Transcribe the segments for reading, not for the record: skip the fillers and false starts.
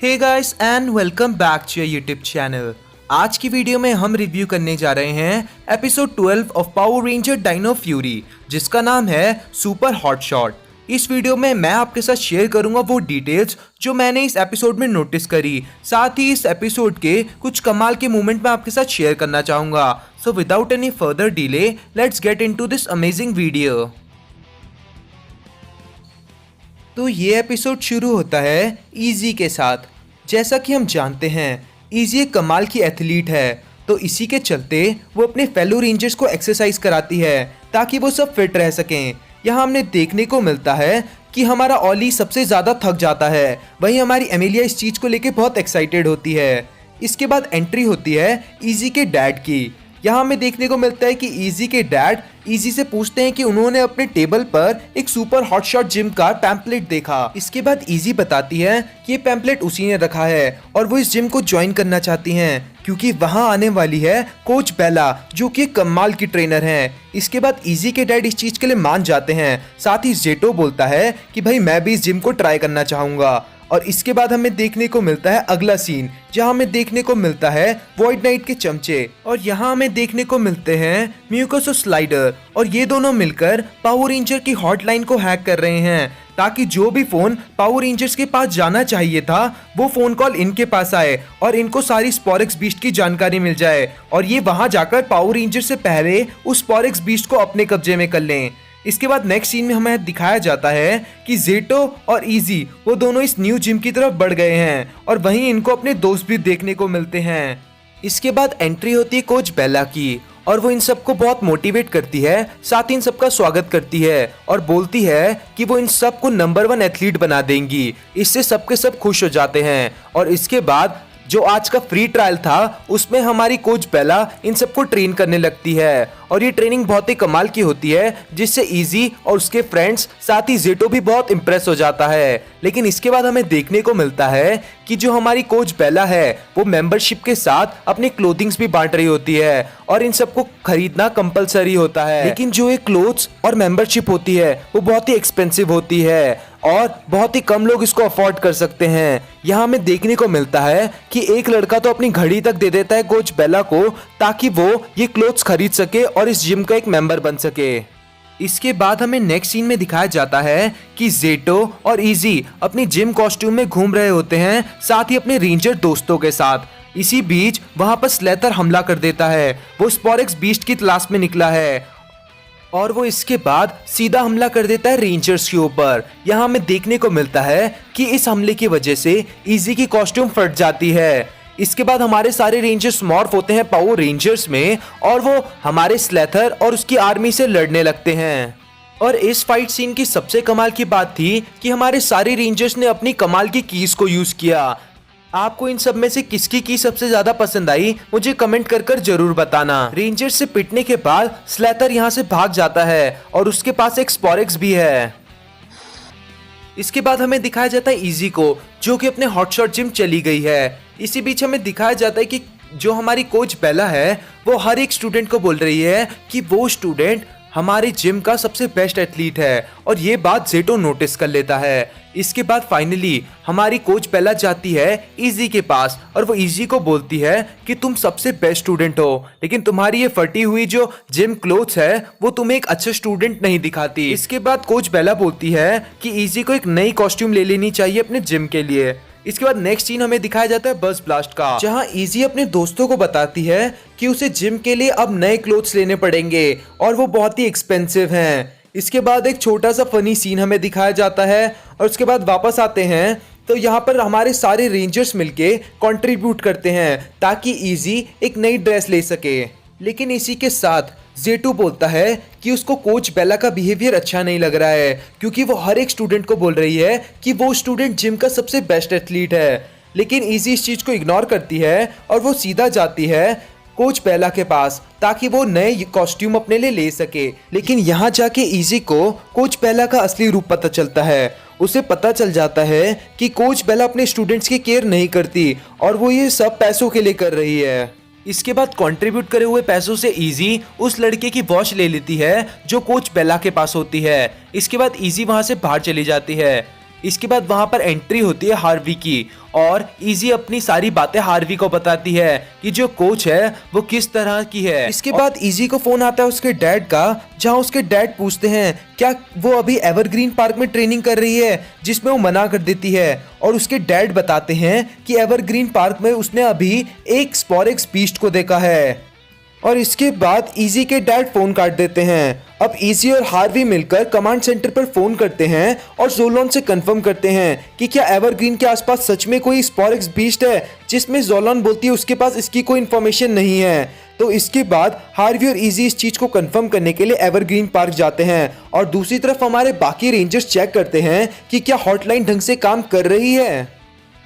Hey guys and welcome back to your YouTube channel. आज की video में हम रिव्यू करने जा रहे हैं episode 12 of Power Ranger Dino Fury, जिसका नाम है सुपर हॉट शॉट। इस वीडियो में मैं आपके साथ शेयर करूंगा वो डिटेल्स जो मैंने इस एपिसोड में नोटिस करी, साथ ही इस एपिसोड के कुछ कमाल के मोमेंट मैं आपके साथ शेयर करना चाहूंगा। So without any further delay let's get into this amazing video. तो ये एपिसोड शुरू होता है इजी के साथ। जैसा कि हम जानते हैं इजी एक कमाल की एथलीट है, तो इसी के चलते वो अपने फेलो रेंजर्स को एक्सरसाइज कराती है ताकि वो सब फिट रह सकें। यहाँ हमने देखने को मिलता है कि हमारा ऑली सबसे ज़्यादा थक जाता है, वहीं हमारी एमिलिया इस चीज़ को लेके बहुत एक्साइटेड होती है। इसके बाद एंट्री होती है इजी के डैड की। यहाँ हमें देखने को मिलता है कि इजी के डैड इजी से पूछते हैं कि उन्होंने अपने टेबल पर एक सुपर हॉट शॉट जिम का पैम्पलेट देखा। इसके बाद इजी बताती है कि ये पैम्पलेट उसी ने रखा है और वो इस जिम को ज्वाइन करना चाहती हैं क्योंकि वहां आने वाली है कोच बेला, जो कि कमाल की ट्रेनर हैं। इसके बाद इजी के डैड इस चीज के लिए मान जाते हैं। साथ ही जेटो बोलता है कि भाई मैं भी इस जिम को ट्राई करना चाहूंगा। और इसके बाद हमें देखने को मिलता है अगला सीन, जहां हमें देखने को मिलता है वॉइड नाइट के चमचे, और यहाँ हमें देखने को मिलते हैं म्यूकोसो स्लाइडर, और ये दोनों मिलकर पावर रेंजर की हॉटलाइन को हैक कर रहे हैं ताकि जो भी फोन पावर रेंजर्स के पास जाना चाहिए था वो फोन कॉल इनके पास आए और इनको सारी स्पोरेक्स बीस्ट की जानकारी मिल जाए और ये वहां जाकर पावर रेंजर से पहले उस स्पोरेक्स बीस्ट को अपने कब्जे में कर लें। इसके बाद नेक्स्ट सीन में हमें दिखाया जाता है कि जेटो और इजी वो दोनों इस न्यू जिम की तरफ बढ़ गए हैं और वहीं इनको अपने दोस्त भी देखने को मिलते हैं। इसके बाद एंट्री होती है कोच बेला की और वो इन सबको बहुत मोटिवेट करती है, साथ ही इन सबका स्वागत करती है और बोलती है कि वो इन सबको नंबर 1 एथलीट बना देंगी। इससे सबके सब खुश हो जाते हैं और इसके बाद जो आज का फ्री ट्रायल था उसमें हमारी कोच बेला इन सबको ट्रेन करने लगती है और ये ट्रेनिंग बहुत ही कमाल की होती है, जिससे इजी और उसके फ्रेंड्स साथ ही जेटो भी बहुत इंप्रेस हो जाता है। लेकिन इसके बाद हमें देखने को मिलता है कि जो हमारी कोच बेला है वो मेंबरशिप के साथ अपने क्लोथिंग्स भी बांट रही होती है और इन सबको खरीदना कंपलसरी होता है। लेकिन जो ये क्लोथ्स और मेंबरशिप होती है वो बहुत ही एक्सपेंसिव होती है और बहुत ही कम लोग इसको अफोर्ड कर सकते हैं। यहाँ हमें देखने को मिलता है कि एक लड़का तो अपनी घड़ी तक दे देता है कोच बेला को ताकि वो ये क्लोथ्स खरीद सके और इस जिम का एक मेंबर बन सके। इसके बाद हमें नेक्स्ट सीन में दिखाया जाता है कि जेटो और इजी अपनी जिम कॉस्ट्यूम में घूम रहे होते हैं, साथ ही अपने रेंजर दोस्तों के साथ। इसी बीच वहां पर स्लेथर हमला कर देता है। वो स्पोरेक्स बीस्ट की तलाश में निकला है और वो इसके बाद सीधा हमला कर देता है रेंजर्स के ऊपर। यहाँ हमें देखने को मिलता है कि इस हमले की वजह से इजी की कॉस्ट्यूम फट जाती है। इसके बाद हमारे सारे रेंजर्स मॉर्फ होते हैं पावर रेंजर्स में और वो हमारे स्लेथर और उसकी आर्मी से लड़ने लगते हैं। और इस फाइट सीन की सबसे कमाल की बात थी कि हमारे सारे रेंजर्स ने अपनी कमाल की कीज को यूज किया। आपको इन सब में से किसकी की सबसे ज्यादा पसंद आई मुझे कमेंट कर जरूर बताना। रेंजर से पिटने के बाद स्लेथर यहाँ से भाग जाता है और उसके पास एक स्पोरेक्स भी है। इसके बाद हमें दिखाया जाता है इजी को, जो कि अपने हॉटशॉट जिम चली गई है। इसी बीच हमें दिखाया जाता है कि जो हमारी कोच बेला है वो हर एक स्टूडेंट को बोल रही है कि वो स्टूडेंट हमारे जिम का सबसे बेस्ट एथलीट है और ये बात जेटो नोटिस कर लेता है। इसके बाद फाइनली हमारी कोच बेला जाती है इजी के पास और वो इजी को बोलती है कि तुम सबसे बेस्ट स्टूडेंट हो, लेकिन तुम्हारी ये फटी हुई जो जिम क्लोथ्स है वो तुम्हें एक अच्छा स्टूडेंट नहीं दिखाती। इसके बाद कोच बेला बोलती है कि इजी को एक नई कॉस्ट्यूम ले लेनी चाहिए अपने जिम के लिए। इसके बाद नेक्स्ट सीन हमें दिखाया जाता है बस ब्लास्ट का, जहां इजी अपने दोस्तों को बताती है कि उसे जिम के लिए अब नए क्लोथ्स लेने पड़ेंगे और वो बहुत ही एक्सपेंसिव हैं। इसके बाद एक छोटा सा फनी सीन हमें दिखाया जाता है और उसके बाद वापस आते हैं तो यहाँ पर हमारे सारे रेंजर्स मिलके कंट्रीब्यूट करते हैं ताकि इजी एक नई ड्रेस ले सके। लेकिन इसी के साथ जेटो बोलता है कि उसको कोच बेला का बिहेवियर अच्छा नहीं लग रहा है क्योंकि वो हर एक स्टूडेंट को बोल रही है कि वो स्टूडेंट जिम का सबसे बेस्ट एथलीट है। लेकिन इजी इस चीज को इग्नोर करती है और वो सीधा जाती है कोच बेला के पास ताकि वो नए कॉस्ट्यूम अपने लिए ले सके। लेकिन यहाँ जाके इजी को कोच बेला का असली रूप पता चलता है। उसे पता चल जाता है कि कोच बेला अपने स्टूडेंट्स की केयर नहीं करती और वो ये सब पैसों के लिए कर रही है। इसके बाद कंट्रीब्यूट करे हुए पैसों से इजी उस लड़के की वॉच ले लेती है जो कोच बेला के पास होती है। इसके बाद इजी वहां से बाहर चली जाती है। इसके बाद वहां पर एंट्री होती है हार्वी की और इजी अपनी सारी बातें हार्वी को बताती है कि जो कोच है वो किस तरह की है। इसके बाद इजी को फोन आता है उसके डैड का, जहां उसके डैड पूछते हैं क्या वो अभी एवरग्रीन पार्क में ट्रेनिंग कर रही है, जिसमें वो मना कर देती है और उसके डैड बताते हैं कि एवरग्रीन पार्क में उसने अभी एक स्पोरेक्स बीस्ट को देखा है। और इसके बाद इजी के डैड फोन काट देते हैं। अब इजी और हार्वी मिलकर कमांड सेंटर पर फोन करते हैं और जोलोन से कंफर्म करते हैं कि क्या एवरग्रीन के आसपास सच में कोई स्पोरेक्स बीस्ट है, जिसमें जोलोन बोलती है उसके पास इसकी कोई इन्फॉर्मेशन नहीं है। तो इसके बाद हार्वी और इजी इस चीज को कंफर्म करने के लिए एवरग्रीन पार्क जाते हैं और दूसरी तरफ हमारे बाकी रेंजर्स चेक करते हैं कि क्या हॉटलाइन ढंग से काम कर रही है।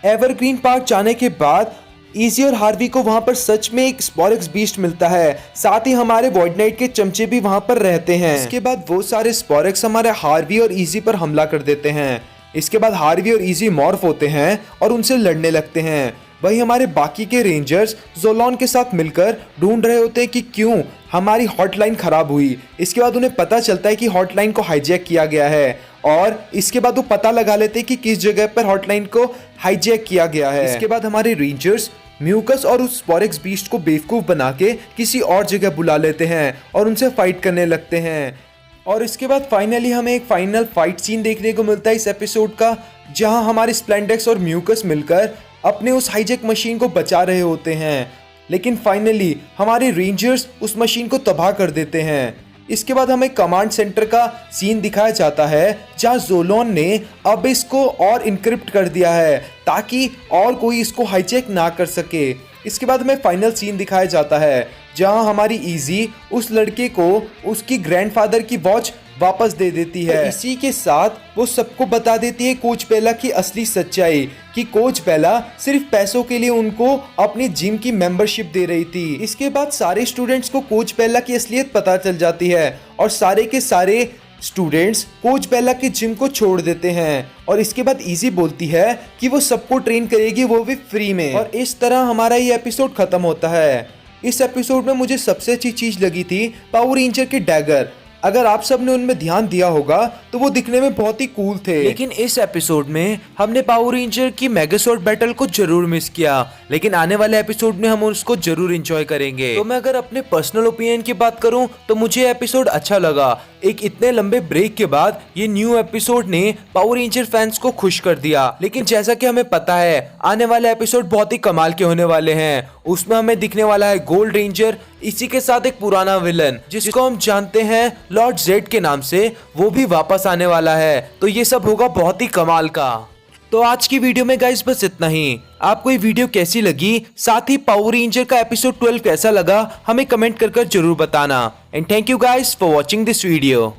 एवरग्रीन पार्क जाने के बाद इजी और हार्वी को वहां पर सच में एक स्पोरेक्स बीस्ट मिलता है, साथ ही हमारे वॉइड नाइट के चमचे भी वहां पर रहते हैं। इसके बाद वो सारे स्पोरेक्स हमारे हार्वी और इजी पर हमला कर देते हैं। इसके बाद हार्वी और इजी मॉर्फ होते हैं और उनसे लड़ने लगते हैं। वही हमारे बाकी के रेंजर्स जोलोन के साथ मिलकर ढूंढ रहे होते हैं कि क्यों हमारी हॉटलाइन खराब हुई। इसके बाद उन्हें पता चलता है कि हॉटलाइन को हाईजैक किया गया है और इसके बाद वो पता लगा लेते हैं कि किस जगह पर हॉटलाइन को हाईजैक किया गया है। इसके बाद हमारे रेंजर्स म्यूकस और उस स्पोरेक्स बीस्ट को बेवकूफ बना के किसी और जगह बुला लेते हैं और उनसे फाइट करने लगते हैं। और इसके बाद फाइनली हमें एक फाइनल फाइट सीन देखने को मिलता है इस एपिसोड का, जहां हमारे स्प्लेंडेक्स और म्यूकस मिलकर अपने उस हाईजैक मशीन को बचा रहे होते हैं, लेकिन फाइनली हमारे रेंजर्स उस मशीन को तबाह कर देते हैं। इसके बाद हमें कमांड सेंटर का सीन दिखाया जाता है, जहां जोलोन ने अब इसको और इनक्रिप्ट कर दिया है ताकि और कोई इसको हाईजैक ना कर सके। इसके बाद हमें फाइनल सीन दिखाया जाता है, जहां हमारी इजी उस लड़के को उसकी ग्रैंडफादर की वॉच वापस दे देती है। इसी के साथ वो सबको बता देती है कोच बेला की असली सच्चाई, कि कोच बेला सिर्फ पैसों के लिए उनको अपनी जिम की मेंबरशिप दे रही थी। इसके बाद सारे स्टूडेंट्स को कोच बेला की असलियत पता चल जाती है और सारे के सारे स्टूडेंट्स कोच बेला की जिम को छोड़ देते हैं। और इसके बाद इजी बोलती है कि वो सबको ट्रेन करेगी, वो भी फ्री में। और इस तरह हमारा ये एपिसोड खत्म होता है। इस एपिसोड में मुझे सबसे अच्छी चीज लगी थी पावर रेंजर के डैगर। अगर आप सब ने उनमें ध्यान दिया होगा तो वो दिखने में बहुत ही कूल थे, लेकिन इस एपिसोड में हमने पावर रेंजर की मेगासॉर्ड बैटल को जरूर मिस किया। लेकिन आने वाले एपिसोड में हम उसको जरूर एंजॉय करेंगे। तो मैं अगर अपने पर्सनल ओपिनियन की बात करूं तो मुझे एपिसोड अच्छा लगा। एक इतने लंबे ब्रेक के बाद ये न्यू एपिसोड ने पावर रेंजर फैंस को खुश कर दिया। लेकिन जैसा कि हमें पता है आने वाले एपिसोड बहुत ही कमाल के होने वाले हैं। उसमें हमें दिखने वाला है गोल्ड रेंजर, इसी के साथ एक पुराना विलन जिसको हम जानते हैं लॉर्ड जेड के नाम से, वो भी वापस आने वाला है। तो ये सब होगा बहुत ही कमाल का। तो आज की वीडियो में गाइस बस इतना ही। आपको ये वीडियो कैसी लगी, साथ ही पावर रेंजर का एपिसोड 12 कैसा लगा, हमें कमेंट कर जरूर बताना। And thank you guys for watching this video.